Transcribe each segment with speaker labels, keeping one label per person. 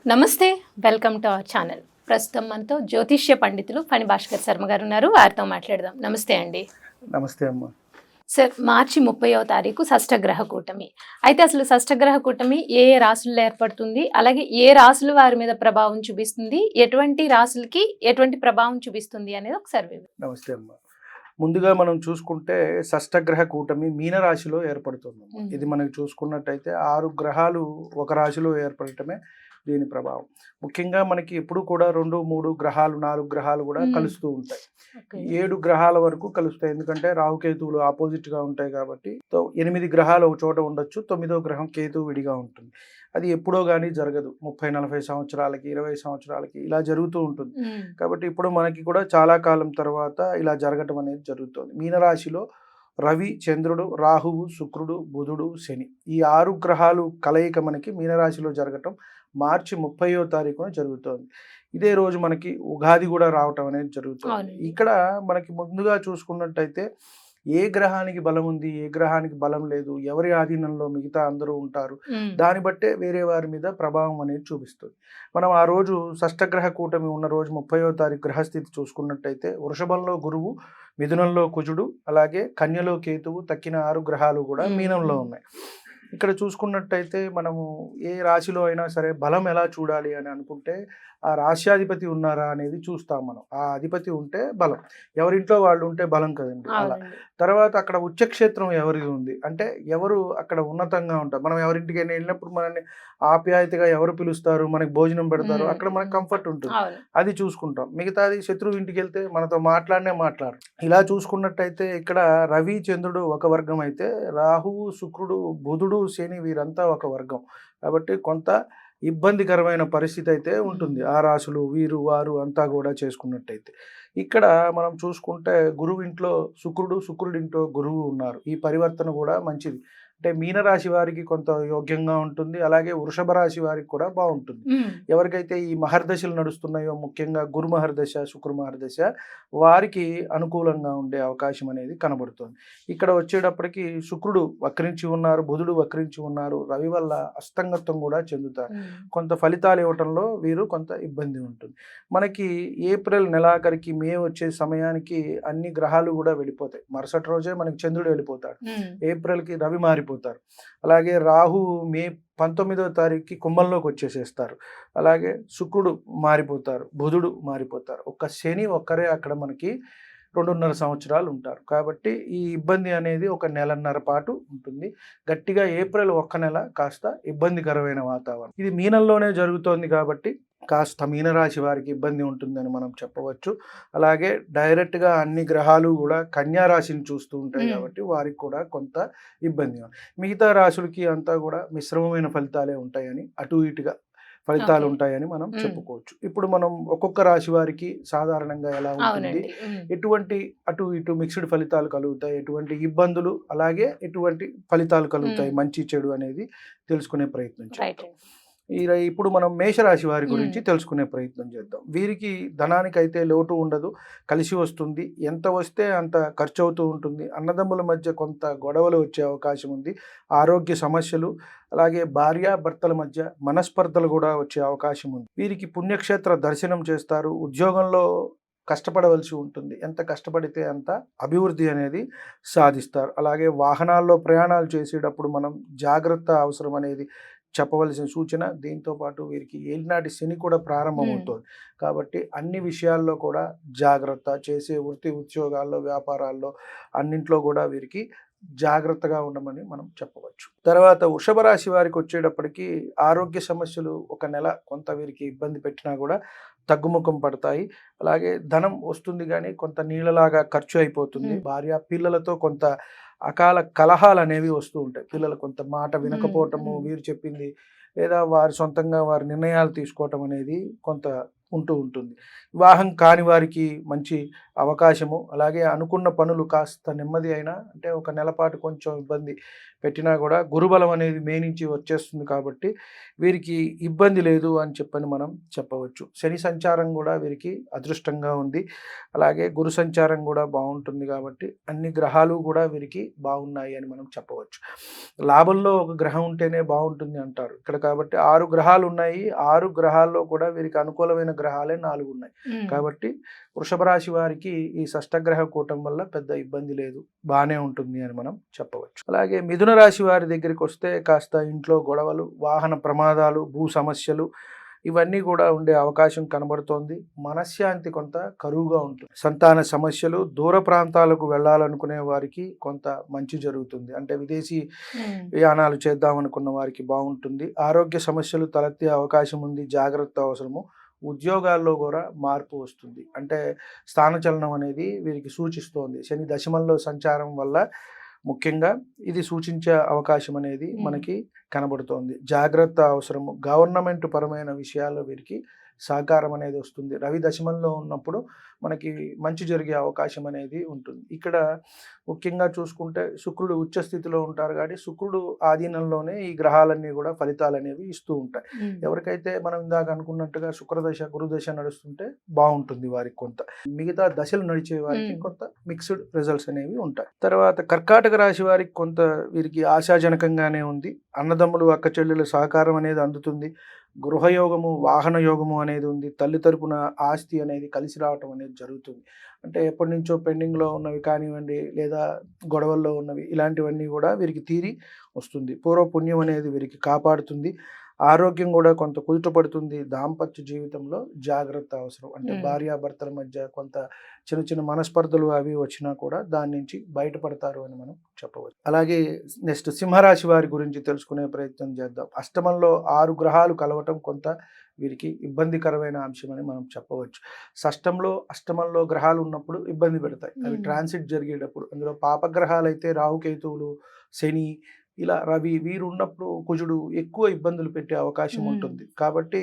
Speaker 1: నమస్తే, welcome to our channel. ప్రస్తుతం మనతో జ్యోతిష్య పండితులు ఫణి భాస్కర్ శర్మ గారు ఉన్నారు. వారితో మాట్లాడదాం. నమస్తే అండి.
Speaker 2: నమస్తే అమ్మ.
Speaker 1: సార్, మార్చి 30వ తారీఖు షష్టగ్రహ కూటమి. అయితే అసలు షష్టగ్రహ కూటమి ఏ ఏ రాశుల్లో ఏర్పడుతుంది, అలాగే ఏ రాశులు వారి మీద ప్రభావం చూపిస్తుంది, ఎటువంటి రాశులకి ఎటువంటి ప్రభావం చూపిస్తుంది అనేది ఒకసారి
Speaker 2: నమస్తే అమ్మ. ముందుగా మనం చూసుకుంటే షష్టగ్రహ కూటమి మీనరాశిలో ఏర్పడుతుంది. ఇది మనకి చూసుకున్నట్టయితే 6 గ్రహాలు ఒక రాశిలో ఏర్పడటమే దీని ప్రభావం. ముఖ్యంగా మనకి ఎప్పుడు కూడా 2, 3 గ్రహాలు 4 గ్రహాలు కూడా కలుస్తూ ఉంటాయి. 7 గ్రహాల వరకు కలుస్తాయి. ఎందుకంటే రాహుకేతువులు ఆపోజిట్గా ఉంటాయి కాబట్టి 8 గ్రహాలు ఒక చోట ఉండొచ్చు. 9వ గ్రహం కేతువు విడిగా ఉంటుంది. అది ఎప్పుడో కానీ జరగదు. 30-40 సంవత్సరాలకి 20 సంవత్సరాలకి ఇలా జరుగుతూ ఉంటుంది. కాబట్టి ఇప్పుడు మనకి కూడా చాలా కాలం తర్వాత ఇలా జరగటం అనేది జరుగుతుంది. మీనరాశిలో రవి, చంద్రుడు, రాహువు, శుక్రుడు, బుధుడు, శని ఈ 6 గ్రహాలు కలయిక మనకి మీనరాశిలో జరగటం మార్చి 30వ తారీఖున జరుగుతోంది. ఇదే రోజు మనకి ఉగాది కూడా రావటం అనేది జరుగుతుంది. ఇక్కడ మనకి ముందుగా చూసుకున్నట్టయితే ఏ గ్రహానికి బలం ఉంది, ఏ గ్రహానికి బలం లేదు, ఎవరి ఆధీనంలో మిగతా అందరూ ఉంటారు, దాన్ని బట్టే వేరే వారి మీద ప్రభావం అనేది చూపిస్తుంది. మనం ఆ రోజు షష్టగ్రహ కూటమి ఉన్న రోజు 30వ తారీఖు గ్రహస్థితి చూసుకున్నట్టయితే వృషభంలో గురువు, మిథునంలో కుజుడు, అలాగే కన్యలో కేతువు, తక్కిన 6 గ్రహాలు కూడా మీనంలో ఉన్నాయి. ఇక్కడ చూసుకున్నట్టయితే మనము ఏ రాశిలో అయినా సరే బలం ఎలా చూడాలి అని అనుకుంటే ఆ రాశ్యాధిపతి ఉన్నారా అనేది చూస్తాం మనం. ఆ అధిపతి ఉంటే బలం, ఎవరింట్లో వాళ్ళు ఉంటే బలం కదండి. అలా తర్వాత అక్కడ ఉచ్చక్షేత్రం ఎవరిది ఉంది అంటే ఎవరు అక్కడ ఉన్నతంగా ఉంటారు. మనం ఎవరింటికైనా వెళ్ళినప్పుడు మనల్ని ఆప్యాయతగా ఎవరు పిలుస్తారు, మనకి భోజనం పెడతారు, అక్కడ మనకు కంఫర్ట్ ఉంటుంది, అది చూసుకుంటాం. మిగతాది శత్రువు ఇంటికి వెళ్తే మనతో మాట్లాడరు. ఇలా చూసుకున్నట్టయితే ఇక్కడ రవి, చంద్రుడు ఒక వర్గం అయితే రాహువు, శుక్రుడు, బుధుడు, శని వీరంతా ఒక వర్గం. కాబట్టి కొంత ఇబ్బందికరమైన పరిస్థితి అయితే ఉంటుంది. ఆ రాశులు వీరు వారు అంతా కూడా చేసుకున్నట్టయితే. ఇక్కడ మనం చూసుకుంటే గురువు ఇంట్లో శుక్రుడు, శుక్రుడింట్లో గురువు ఉన్నారు. ఈ పరివర్తన కూడా మంచిది. అంటే మీనరాశి వారికి కొంత యోగ్యంగా ఉంటుంది, అలాగే వృషభ రాశి వారికి కూడా బాగుంటుంది. ఎవరికైతే ఈ మహర్దశలు నడుస్తున్నాయో, ముఖ్యంగా గురు మహర్దశ, శుక్ర మహర్దశ, వారికి అనుకూలంగా ఉండే అవకాశం అనేది కనబడుతుంది. ఇక్కడ వచ్చేటప్పటికి శుక్రుడు వక్రించి ఉన్నారు, బుధుడు వక్రించి ఉన్నారు, రవి వల్ల అస్తంగత్వం కూడా చెందుతారు. కొంత ఫలితాలు ఇవ్వటంలో వీరు కొంత ఇబ్బంది ఉంటుంది. మనకి ఏప్రిల్ నెలాఖరికి మే వచ్చే సమయానికి అన్ని గ్రహాలు కూడా వెళ్ళిపోతాయి. మరుసటి రోజే మనకి చంద్రుడు వెళ్ళిపోతాడు. ఏప్రిల్కి రవి మారిపోతారు. అలాగే రాహు మే 19వ తారీఖుకి కుంభంలోకి వచ్చేసేస్తారు. అలాగే శుక్రుడు మారిపోతారు, బుధుడు మారిపోతారు. ఒక్క శని ఒక్కరే అక్కడ మనకి 2.5 సంవత్సరాలు ఉంటారు. కాబట్టి ఈ ఇబ్బంది అనేది ఒక నెలన్నర పాటు ఉంటుంది. గట్టిగా ఏప్రిల్ 1 నెల కాస్త ఇబ్బందికరమైన వాతావరణం. ఇది మీనంలోనే జరుగుతోంది కాబట్టి కాస్త మీనరాశి వారికి ఇబ్బంది ఉంటుందని మనం చెప్పవచ్చు. అలాగే డైరెక్ట్గా అన్ని గ్రహాలు కూడా కన్యా రాశిని చూస్తూ ఉంటాయి కాబట్టి వారికి కూడా కొంత ఇబ్బంది. మిగతా రాశులకి అంతా కూడా మిశ్రమమైన ఫలితాలే ఉంటాయని, అటు ఇటుగా ఫలితాలు ఉంటాయని మనం చెప్పుకోవచ్చు. ఇప్పుడు మనం ఒక్కొక్క రాశి వారికి సాధారణంగా ఎలా ఉంటుంది, ఎటువంటి అటు ఇటు మిక్స్డ్ ఫలితాలు కలుగుతాయి, ఎటువంటి ఇబ్బందులు, అలాగే ఎటువంటి ఫలితాలు కలుగుతాయి, మంచి చెడు అనేది తెలుసుకునే ప్రయత్నం చేద్దాం. ఇప్పుడు మనం మేషరాశి వారి గురించి తెలుసుకునే ప్రయత్నం చేద్దాం. వీరికి ధనానికైతే లోటు ఉండదు, కలిసి వస్తుంది. ఎంత వస్తే అంత ఖర్చు అవుతూ ఉంటుంది. అన్నదమ్ముల మధ్య కొంత గొడవలు వచ్చే అవకాశం ఉంది. ఆరోగ్య సమస్యలు, అలాగే భార్యాభర్తల మధ్య మనస్పర్ధలు కూడా వచ్చే అవకాశం ఉంది. వీరికి పుణ్యక్షేత్ర దర్శనం చేస్తారు. ఉద్యోగంలో కష్టపడవలసి ఉంటుంది. ఎంత కష్టపడితే అంత అభివృద్ధి అనేది సాధిస్తారు. అలాగే వాహనాల్లో ప్రయాణాలు చేసేటప్పుడు మనం జాగ్రత్త అవసరం అనేది చెప్పవలసిన సూచన. దీంతో పాటు వీరికి ఏలినాటి శని కూడా ప్రారంభమవుతుంది కాబట్టి అన్ని విషయాల్లో కూడా జాగ్రత్త, చేసే వృత్తి ఉద్యోగాల్లో, వ్యాపారాల్లో అన్నింట్లో కూడా వీరికి జాగ్రత్తగా ఉండమని మనం చెప్పవచ్చు. తర్వాత వృషభ రాశి వారికి వచ్చేటప్పటికి ఆరోగ్య సమస్యలు ఒక నెల కొంత వీరికి ఇబ్బంది పెట్టినా కూడా తగ్గుముఖం పడతాయి. అలాగే ధనం వస్తుంది కానీ కొంత నీళ్ళలాగా ఖర్చు అయిపోతుంది. భార్య పిల్లలతో కొంత అకాల కలహాలు అనేవి వస్తూ ఉంటాయి. పిల్లలు కొంత మాట వినకపోవటము, వీరు చెప్పింది లేదా వారి సొంతంగా వారి నిర్ణయాలు తీసుకోవటం అనేది కొంత ఉంటూ ఉంటుంది. వివాహం కాని వారికి మంచి అవకాశము, అలాగే అనుకున్న పనులు కాస్త నెమ్మది అయినా, అంటే ఒక నెల పాటు కొంచెం ఇబ్బంది పెట్టినా కూడా గురుబలం అనేది మే నుంచి వచ్చేస్తుంది కాబట్టి వీరికి ఇబ్బంది లేదు అని చెప్పని మనం చెప్పవచ్చు. శని సంచారం కూడా వీరికి అదృష్టంగా ఉంది, అలాగే గురు సంచారం కూడా బాగుంటుంది కాబట్టి అన్ని గ్రహాలు కూడా వీరికి బాగున్నాయి అని మనం చెప్పవచ్చు. లాభంలో ఒక గ్రహం ఉంటేనే బాగుంటుంది అంటారు ఇక్కడ, కాబట్టి 6 గ్రహాలు ఉన్నాయి. 6 గ్రహాల్లో కూడా వీరికి అనుకూలమైన గ్రహాలే 4 ఉన్నాయి. కాబట్టి వృషభ రాశి వారికి ఈ షష్టగ్రహ కూటం వల్ల పెద్ద ఇబ్బంది లేదు, బాగానే ఉంటుంది అని మనం చెప్పవచ్చు. అలాగే మిథున రాశి వారి దగ్గరికి వస్తే కాస్త ఇంట్లో గొడవలు, వాహన ప్రమాదాలు, భూ సమస్యలు ఇవన్నీ కూడా ఉండే అవకాశం కనబడుతోంది. మనశ్శాంతి కొంత కరువుగా ఉంటుంది. సంతాన సమస్యలు, దూర ప్రాంతాలకు వెళ్ళాలనుకునే వారికి కొంత మంచి జరుగుతుంది, అంటే విదేశీ ప్రయాణాలు చేద్దాం అనుకున్న వారికి బాగుంటుంది. ఆరోగ్య సమస్యలు తలెత్తే అవకాశం ఉంది, జాగ్రత్త అవసరము. ఉద్యోగాల్లో కూడా మార్పు వస్తుంది, అంటే స్థానచలనం అనేది వీరికి సూచిస్తోంది. శని దశమంలో సంచారం వల్ల ముఖ్యంగా ఇది సూచించే అవకాశం అనేది మనకి కనబడుతోంది. జాగ్రత్త అవసరము. గవర్నమెంట్ పరమైన విషయాల్లో వీరికి సహకారం అనేది వస్తుంది. రవి దశమంలో ఉన్నప్పుడు మనకి మంచి జరిగే అవకాశం అనేది ఉంటుంది. ఇక్కడ ముఖ్యంగా చూసుకుంటే శుక్రుడు ఉచ్చ స్థితిలో ఉంటారు కాబట్టి శుక్రుడు ఆధీనంలోనే ఈ గ్రహాలన్నీ కూడా ఫలితాలు అనేవి ఇస్తూ ఉంటాయి. ఎవరికైతే మనం ఇందాక అనుకున్నట్టుగా శుక్రదశ గురుదశ నడుస్తుంటే బాగుంటుంది వారికి కొంత, మిగతా దశలు నడిచే వారికి కొంత మిక్స్డ్ రిజల్ట్స్ అనేవి ఉంటాయి. తర్వాత కర్కాటక రాశి వారికి కొంత వీరికి ఆశాజనకంగానే ఉంది. అన్నదమ్ములు అక్క చెల్లెల సహకారం అనేది అందుతుంది. గృహయోగము, వాహన యోగము అనేది ఉంది. తల్లి తరపున ఆస్తి అనేది కలిసి రావటం అనేది జరుగుతుంది. అంటే ఎప్పటి నుంచో పెండింగ్లో ఉన్నవి కానివ్వండి, లేదా గొడవల్లో ఉన్నవి, ఇలాంటివన్నీ కూడా వీరికి తీరి వస్తుంది. పూర్వపుణ్యం అనేది వీరికి కాపాడుతుంది. ఆరోగ్యం కూడా కొంత కుదుటపడుతుంది. దాంపత్య జీవితంలో జాగ్రత్త అవసరం, అంటే భార్యాభర్తల మధ్య కొంత చిన్న చిన్న మనస్పర్ధలు అవి వచ్చినా కూడా దాని నుంచి బయటపడతారు అని మనం చెప్పవచ్చు. అలాగే నెక్స్ట్ సింహరాశి వారి గురించి తెలుసుకునే ప్రయత్నం చేద్దాం. అష్టమంలో 6 గ్రహాలు కలవటం కొంత వీరికి ఇబ్బందికరమైన అంశం అని మనం చెప్పవచ్చు. షష్టంలో అష్టమంలో గ్రహాలు ఉన్నప్పుడు ఇబ్బంది పెడతాయి, అవి ట్రాన్సిట్ జరిగేటప్పుడు. అందులో పాపగ్రహాలు అయితే రాహుకేతువులు, శని, ఇలా రవి, వీరు ఉన్నప్పుడు కుజుడు ఎక్కువ ఇబ్బందులు పెట్టే అవకాశం ఉంటుంది. కాబట్టి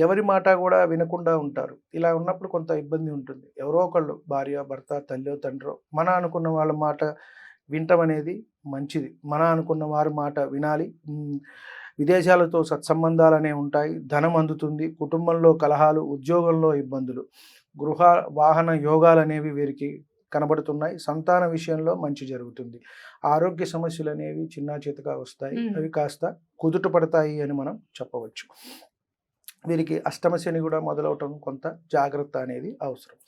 Speaker 2: ఎవరి మాట కూడా వినకుండా ఉంటారు. ఇలా ఉన్నప్పుడు కొంత ఇబ్బంది ఉంటుంది. ఎవరో ఒకళ్ళు, భార్య భర్త, తల్లి తండ్రో, మన అనుకున్న వాళ్ళ మాట వినటం అనేది మంచిది. మన అనుకున్న వారి మాట వినాలి. విదేశాలతో సత్సంబంధాలు అనేవి ఉంటాయి, ధనం అందుతుంది. కుటుంబంలో కలహాలు, ఉద్యోగంలో ఇబ్బందులు, గృహ వాహన యోగాలు అనేవి వీరికి కనబడుతున్నాయి. సంతాన విషయంలో మంచి జరుగుతుంది. ఆరోగ్య సమస్యలు అనేవి చిన్నా చితకా వస్తాయి, అవి కాస్త కుదుట పడతాయి అని మనం చెప్పవచ్చు. వీరికి అష్టమ శని కూడా మొదలవటం కొంత జాగ్రత్త అనేది అవసరం.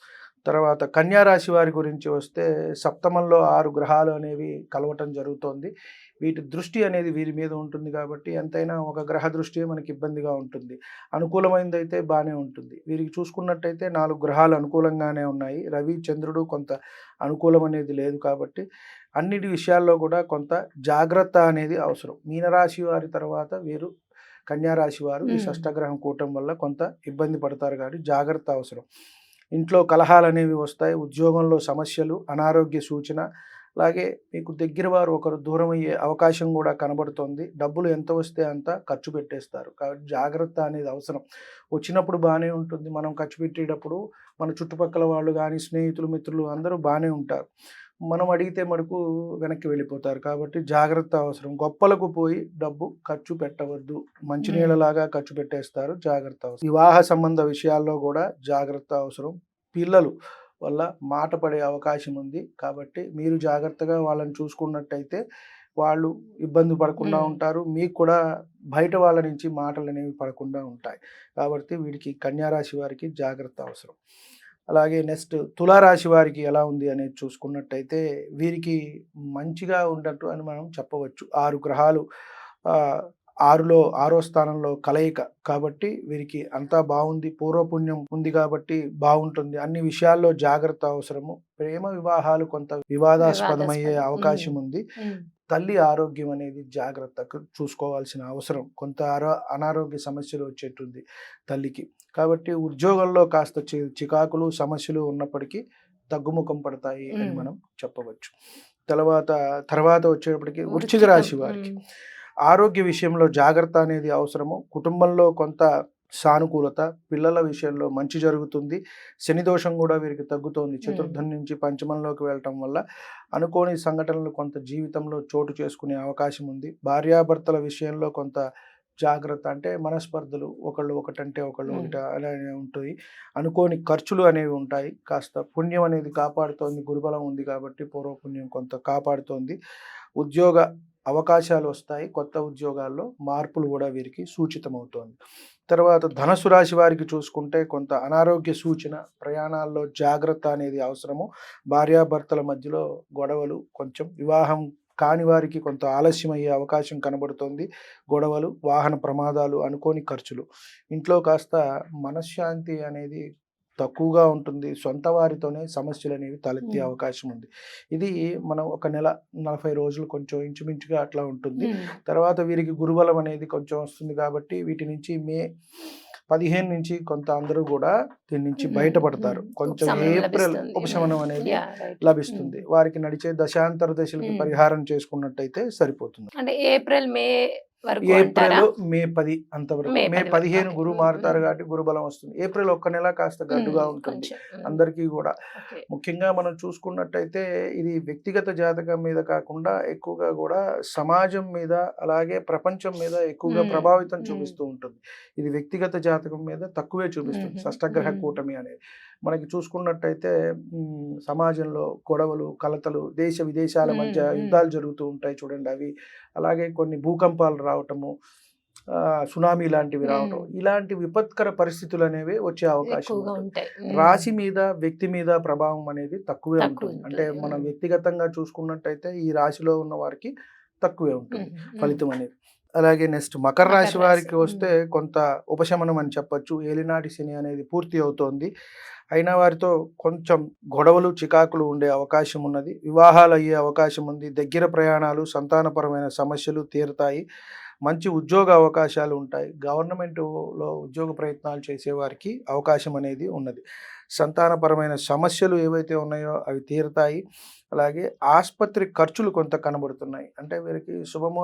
Speaker 2: తర్వాత కన్యా రాశి వారి గురించి వస్తే సప్తమంలో 6 గ్రహాలు అనేవి కలవటం జరుగుతోంది. వీటి దృష్టి అనేది వీరి మీద ఉంటుంది కాబట్టి ఎంతైనా ఒక గ్రహ దృష్టి మనకి ఇబ్బందిగా ఉంటుంది. అనుకూలమైనది అయితే బాగానే ఉంటుంది. వీరికి చూసుకున్నట్టయితే 4 గ్రహాలు అనుకూలంగానే ఉన్నాయి. రవి చంద్రుడు కొంత అనుకూలం అనేది లేదు కాబట్టి అన్నిటి విషయాల్లో కూడా కొంత జాగ్రత్త అనేది అవసరం. మీనరాశి వారి తర్వాత వీరు కన్యా రాశి వారు ఈ షష్టగ్రహం కూటం వల్ల కొంత ఇబ్బంది పడతారు కాబట్టి జాగ్రత్త అవసరం. ఇంట్లో కలహాలు అనేవి వస్తాయి, ఉద్యోగంలో సమస్యలు, అనారోగ్య సూచన, అలాగే మీకు దగ్గర వారు ఒకరు దూరం అయ్యే అవకాశం కూడా కనబడుతోంది. డబ్బులు ఎంత వస్తే అంత ఖర్చు పెట్టేస్తారు కాబట్టి జాగ్రత్త అనేది అవసరం. వచ్చినప్పుడు బాగానే ఉంటుంది, మనం ఖర్చు పెట్టేటప్పుడు మన చుట్టుపక్కల వాళ్ళు కానీ, స్నేహితులు, మిత్రులు అందరూ బాగానే ఉంటారు. మనం అడిగితే మటుకు వెనక్కి వెళ్ళిపోతారు కాబట్టి జాగ్రత్త అవసరం. గొప్పలకు పోయి డబ్బు ఖర్చు పెట్టవద్దు, మంచినీళ్ళలాగా ఖర్చు పెట్టేస్తారు, జాగ్రత్త అవసరం. వివాహ సంబంధ విషయాల్లో కూడా జాగ్రత్త అవసరం. పిల్లలు వల్ల మాట పడే అవకాశం ఉంది కాబట్టి మీరు జాగ్రత్తగా వాళ్ళని చూసుకున్నట్టయితే వాళ్ళు ఇబ్బంది పడకుండా ఉంటారు, మీకు కూడా బయట వాళ్ళ నుంచి మాటలు అనేవి పడకుండా ఉంటాయి. కాబట్టి వీడికి కన్యారాశి వారికి జాగ్రత్త అవసరం. అలాగే నెక్స్ట్ తులారాశి వారికి ఎలా ఉంది అనేది చూసుకున్నట్టయితే వీరికి మంచిగా ఉన్నట్టు అని మనం చెప్పవచ్చు. 6 గ్రహాలు 6లో 6వ స్థానంలో కలయిక కాబట్టి వీరికి అంతా బాగుంది. పూర్వపుణ్యం ఉంది కాబట్టి బాగుంటుంది. అన్ని విషయాల్లో జాగ్రత్త అవసరము. ప్రేమ వివాహాలు కొంత వివాదాస్పదమయ్యే అవకాశం ఉంది. తల్లి ఆరోగ్యం అనేది జాగ్రత్తగా చూసుకోవాల్సిన అవసరం. కొంత అనారోగ్య సమస్యలు వచ్చేటుంది తల్లికి. కాబట్టి ఉద్యోగంలో కాస్త చికాకులు, సమస్యలు ఉన్నప్పటికీ తగ్గుముఖం పడతాయి అని మనం చెప్పవచ్చు. తర్వాత వచ్చేటప్పటికి వృశ్చిక రాశి వారికి ఆరోగ్య విషయంలో జాగ్రత్త అనేది అవసరము. కుటుంబంలో కొంత సానుకూలత, పిల్లల విషయంలో మంచి జరుగుతుంది. శని దోషం కూడా వీరికి తగ్గుతోంది. చతుర్థం నుంచి పంచమంలోకి వెళ్ళటం వల్ల అనుకోని సంఘటనలు కొంత జీవితంలో చోటు చేసుకునే అవకాశం ఉంది. భార్యాభర్తల విషయంలో కొంత జాగ్రత్త, అంటే మనస్పర్ధలు, ఒకళ్ళు ఒకటంటే ఒకళ్ళు ఒకటి అలానే ఉంటుంది. అనుకోని ఖర్చులు అనేవి ఉంటాయి. కాస్త పుణ్యం అనేది కాపాడుతోంది. గురుబలం ఉంది కాబట్టి పూర్వపుణ్యం కొంత కాపాడుతోంది. ఉద్యోగ అవకాశాలు వస్తాయి. కొత్త ఉద్యోగాల్లో మార్పులు కూడా వీరికి సూచితమవుతోంది. తర్వాత ధనుసు రాశి వారికి చూసుకుంటే కొంత అనారోగ్య సూచన, ప్రయాణాల్లో జాగ్రత్త అనేది అవసరము. భార్యాభర్తల మధ్యలో గొడవలు, కొంచెం వివాహం కాని వారికి కొంత ఆలస్యం అయ్యే అవకాశం కనబడుతోంది. గొడవలు, వాహన ప్రమాదాలు, అనుకోని ఖర్చులు. ఇంట్లో కాస్త మనశ్శాంతి అనేది తక్కువగా ఉంటుంది. సొంత వారితోనే సమస్యలు అనేవి తలెత్తే అవకాశం ఉంది. ఇది మనం ఒక నెల 40 రోజులు కొంచెం ఇంచుమించుగా అట్లా ఉంటుంది. తర్వాత వీరికి గురుబలం అనేది కొంచెం వస్తుంది కాబట్టి వీటి నుంచి మే 15 నుంచి కొంత అందరూ కూడా దీని నుంచి బయటపడతారు. కొంచెం ఏప్రిల్ ఉపశమనం అనేది లభిస్తుంది. వారికి నడిచే దశాంతర దశలకి పరిహారం చేసుకున్నట్టయితే సరిపోతుంది.
Speaker 1: అంటే ఏప్రిల్ మే వరకు
Speaker 2: ఏప్రిల్ మే 10 అంతవరకు. మే 15 గురువు మారుతారు కాబట్టి గురుబలం వస్తుంది. ఏప్రిల్ ఒక్క నెల కాస్త గడ్డుగా ఉంటుంది అందరికీ కూడా. ముఖ్యంగా మనం చూసుకున్నట్టయితే ఇది వ్యక్తిగత జాతకం మీద కాకుండా ఎక్కువగా కూడా సమాజం మీద, అలాగే ప్రపంచం మీద ఎక్కువగా ప్రభావితం చూపిస్తూ ఉంటుంది. ఇది వ్యక్తిగత జాతకం మీద తక్కువే చూపిస్తుంది షష్టగ్రహ కూటమి అనేది. మనకి చూసుకున్నట్టయితే సమాజంలో గొడవలు, కలతలు, దేశ విదేశాల మధ్య యుద్ధాలు జరుగుతూ ఉంటాయి చూడండి అవి. అలాగే కొన్ని భూకంపాలు రావటము, సునామీ లాంటివి రావటం, ఇలాంటి విపత్కర పరిస్థితులు అనేవి వచ్చే అవకాశం ఉంటుంది. రాశి మీద, వ్యక్తి మీద ప్రభావం అనేది తక్కువే ఉంటుంది. అంటే మనం వ్యక్తిగతంగా చూసుకున్నట్టయితే ఈ రాశిలో ఉన్న వారికి తక్కువే ఉంటుంది ఫలితం అనేది. అలాగే నెక్స్ట్ మకర రాశి వారికి వస్తే కొంత ఉపశమనం అని చెప్పొచ్చు. ఏలినాటి శని అనేది పూర్తి అవుతోంది. అయినా వారితో కొంచెం గొడవలు, చికాకులు ఉండే అవకాశం ఉన్నది. వివాహాలు అయ్యే అవకాశం ఉంది. దగ్గర ప్రయాణాలు, సంతానపరమైన సమస్యలు తీరుతాయి. మంచి ఉద్యోగ అవకాశాలు ఉంటాయి. గవర్నమెంట్లో ఉద్యోగ ప్రయత్నాలు చేసేవారికి అవకాశం అనేది ఉన్నది. సంతానపరమైన సమస్యలు ఏవైతే ఉన్నాయో అవి తీరుతాయి. అలాగే ఆసుపత్రి ఖర్చులు కొంత కనబడుతున్నాయి. అంటే వీరికి శుభము